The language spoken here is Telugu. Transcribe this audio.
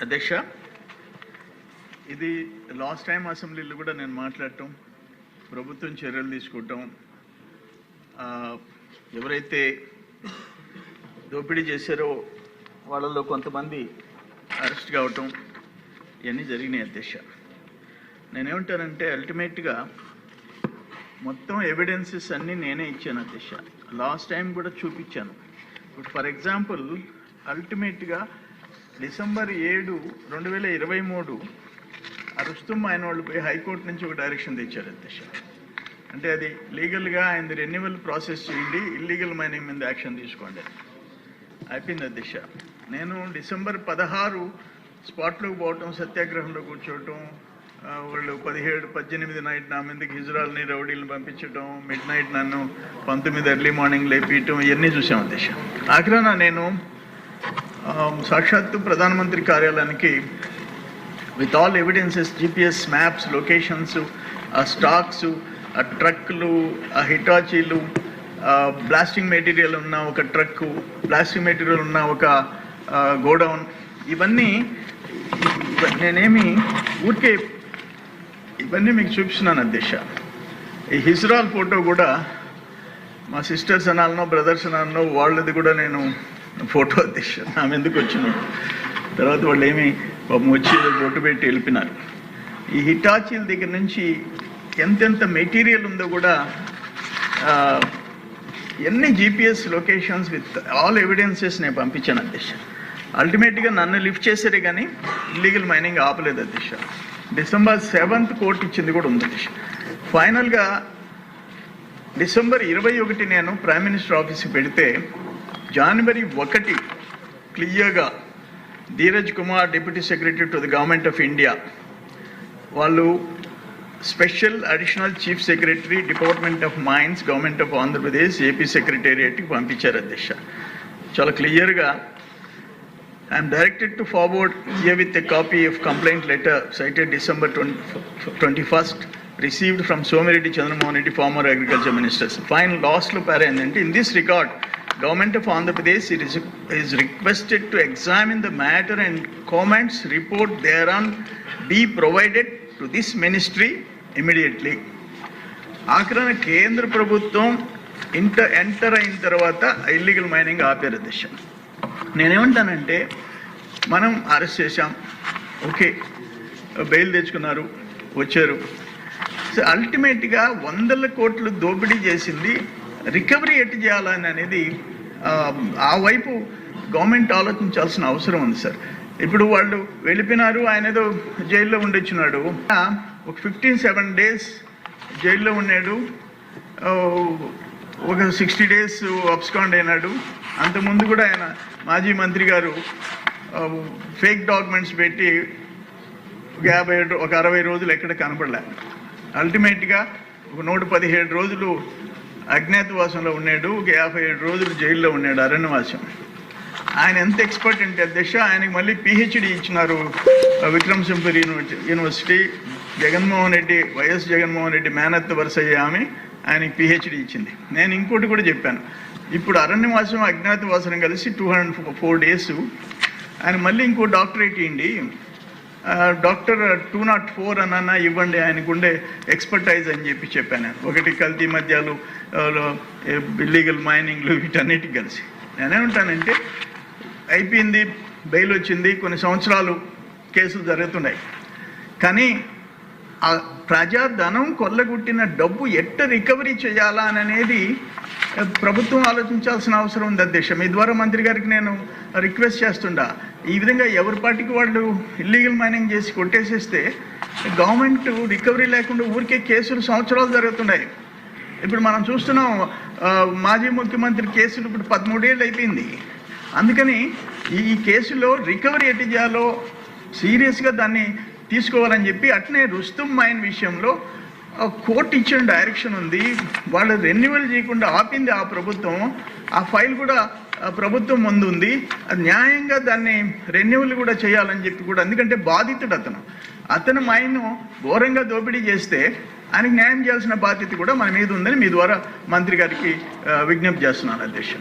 అధ్యక్ష, ఇది లాస్ట్ టైం అసెంబ్లీలో కూడా నేను మాట్లాడటం, ప్రభుత్వం చర్యలు తీసుకోవటం, ఎవరైతే దోపిడీ చేశారో వాళ్ళలో కొంతమంది అరెస్ట్ కావటం ఇవన్నీ జరిగినాయి. అధ్యక్ష, నేనేమంటానంటే అల్టిమేట్గా మొత్తం ఎవిడెన్సెస్ అన్నీ నేనే ఇచ్చాను. అధ్యక్ష, లాస్ట్ టైం కూడా చూపించాను. ఇప్పుడు ఫర్ ఎగ్జాంపుల్ అల్టిమేట్గా డిసెంబర్ 7, 2023 రుస్తుం ఆయన వాళ్ళు పోయి హైకోర్టు నుంచి ఒక డైరెక్షన్ తెచ్చారు. అధ్యక్ష, అంటే అది లీగల్గా ఆయన రెన్యువల్ ప్రాసెస్ చేయండి, ఇల్లీగల్ మైనింగ్ మీద యాక్షన్ తీసుకోండి అయిపోయింది. అధ్యక్ష, నేను డిసెంబర్ 16 స్పాట్లోకి పోవటం, సత్యాగ్రహంలో కూర్చోవటం, వాళ్ళు 17, 18 నైట్ నా మీదకి హిజ్రాల్ని రౌడీలను పంపించడం, మిడ్ నైట్ నన్ను 19 ఎర్లీ మార్నింగ్ లేపీయటం, ఇవన్నీ చూసాం. అధ్యక్ష, ఆఖరాన నేను సాక్షాత్తు ప్రధానమంత్రి కార్యాలయానికి with all evidences, GPS maps, locations, stocks, ట్రక్లు, హిటాచీలు, బ్లాస్టింగ్ మెటీరియల్ ఉన్న ఒక ట్రక్కు, బ్లాస్టింగ్ మెటీరియల్ ఉన్న ఒక గోడౌన్, ఇవన్నీ నేనేమి ఊరికే ఇవన్నీ మీకు చూపిస్తున్నాను. అధ్యక్ష, ఈ హిజ్రాల్ ఫోటో కూడా మా సిస్టర్స్ అనాలనో బ్రదర్స్ అనాలనో వాళ్ళది కూడా నేను ఫోటో. అధ్యక్ష, నా ఎందుకు వచ్చినాడు, తర్వాత వాళ్ళు ఏమి వచ్చి బొట్టు పెట్టి వెళ్ళిపోయినారు. ఈ హిటాచీల దగ్గర నుంచి ఎంతెంత మెటీరియల్ ఉందో కూడా ఎన్ని GPS locations with all evidences నేను పంపించాను. అధ్యక్ష, అల్టిమేట్గా నన్ను లిఫ్ట్ చేశారే కానీ ఇల్లీగల్ మైనింగ్ ఆపలేదు. అధ్యక్ష, డిసెంబర్ 7th కోర్టు ఇచ్చింది కూడా ఉంది. అధ్యక్ష, ఫైనల్గా డిసెంబర్ 21 నేను ప్రైమ్ మినిస్టర్ ఆఫీస్కి పెడితే జనవరి 1 క్లియర్గా Dheeraj Kumar, deputy secretary to the government of India, వాళ్ళు special additional chief secretary, department of mines, government of Andhra Pradesh, AP సెక్రటేరియట్కి పంపించారు. అధ్యక్ష, చాలా క్లియర్గా I am directed to forward here with a copy of complaint letter cited December 21st received from Somireddy Chandramohan Reddy, former agriculture minister. Fine lastlo para endante, in this regard Government of Andhra Pradesh is requested to examine the matter and comments report thereon be provided to this ministry immediately. ఆఖరణ కేంద్ర ప్రభుత్వం ఎంటర్ అయిన తర్వాత ఇల్లీగల్ మైనింగ్ ఆపారు. అధ్యక్ష, నేనేమంటానంటే మనం అరెస్ట్ చేశాం, ఓకే, బెయిల్ తెచ్చుకున్నారు, వచ్చారు. సో అల్టిమేట్గా 100 కోట్లు దోపిడీ చేసింది రికవరీ ఎట్టు చేయాలని అనేది ఆ వైపు గవర్నమెంట్ ఆలోచించాల్సిన అవసరం ఉంది సార్. ఇప్పుడు వాళ్ళు వెళ్ళిపోయినారు, ఆయన ఏదో జైల్లో ఉండొచ్చున్నాడు, ఒక 15-7 days జైల్లో ఉన్నాడు, ఒక 60 days అబ్స్కాండ్ అయినాడు. అంతకుముందు కూడా ఆయన మాజీ మంత్రి గారు ఫేక్ డాక్యుమెంట్స్ పెట్టి ఒక 60 రోజులు ఎక్కడ కనపడలే. అల్టిమేట్గా ఒక 117 రోజులు అజ్ఞాతవాసంలో ఉన్నాడు, ఒక 57 రోజులు జైల్లో ఉన్నాడు, అరణ్యవాసం. ఆయన ఎంత ఎక్స్పర్ట్ అంటే అధ్యక్ష, ఆయనకి మళ్ళీ PhD ఇచ్చినారు విక్రమసింహపురి యూనివర్సిటీ. వైఎస్ జగన్మోహన్ రెడ్డి మేనత్త వరుస ఆమె ఆయనకి PhD ఇచ్చింది. నేను ఇంకోటి కూడా చెప్పాను, ఇప్పుడు అరణ్యవాసం అజ్ఞాతవాసం కలిసి 204 days, ఆయన మళ్ళీ ఇంకో డాక్టరేట్ ఇవ్వండి, డాక్టర్ 204 అన్న ఇవ్వండి, ఆయనకుండే ఎక్స్పర్టైజ్ అని చెప్పాను. ఒకటి కల్తీ మద్యాలు, ఇల్లీగల్ మైనింగ్లు, వీటన్నిటికి కలిసి. నేనేమంటానంటే అయిపోయింది, బెయిల్ వచ్చింది, కొన్ని సంవత్సరాలు కేసులు జరుగుతున్నాయి, కానీ ఆ ప్రజాధనం కొల్లగొట్టిన డబ్బు ఎట్ట రికవరీ చేయాలా అనేది ప్రభుత్వం ఆలోచించాల్సిన అవసరం ఉంది. అధ్యక్ష, మీ ద్వారా మంత్రి గారికి నేను రిక్వెస్ట్ చేస్తుండా, ఈ విధంగా ఎవరి పార్టీకి వాళ్ళు ఇల్లీగల్ మైనింగ్ చేసి కొట్టేసేస్తే గవర్నమెంట్ రికవరీ లేకుండా ఊరికే కేసులు సంవత్సరాలు జరుగుతున్నాయి. ఇప్పుడు మనం చూస్తున్నాం, మాజీ ముఖ్యమంత్రి కేసులు ఇప్పుడు 13 ఏళ్ళు అయిపోయింది. అందుకని ఈ కేసులో రికవరీ ఎట్టి చేయాలో సీరియస్గా దాన్ని తీసుకోవాలని చెప్పి, అట్నే రుస్తుం మైన్ విషయంలో కోర్టు ఇచ్చిన డైరెక్షన్ ఉంది, వాళ్ళు రెన్యువల్ చేయకుండా ఆపింది ఆ ప్రభుత్వం. ఆ ఫైల్ కూడా ప్రభుత్వం ముందు ఉంది, అది న్యాయంగా దాన్ని రెన్యువల్ కూడా చేయాలని చెప్పి కూడా, ఎందుకంటే బాధితుడు అతను మైన్ ఘోరంగా దోపిడీ చేస్తే ఆయనకు న్యాయం చేయాల్సిన బాధ్యత కూడా మన మీద ఉందని మీ ద్వారా మంత్రి గారికి విజ్ఞప్తి చేస్తున్నాను. అధ్యక్ష.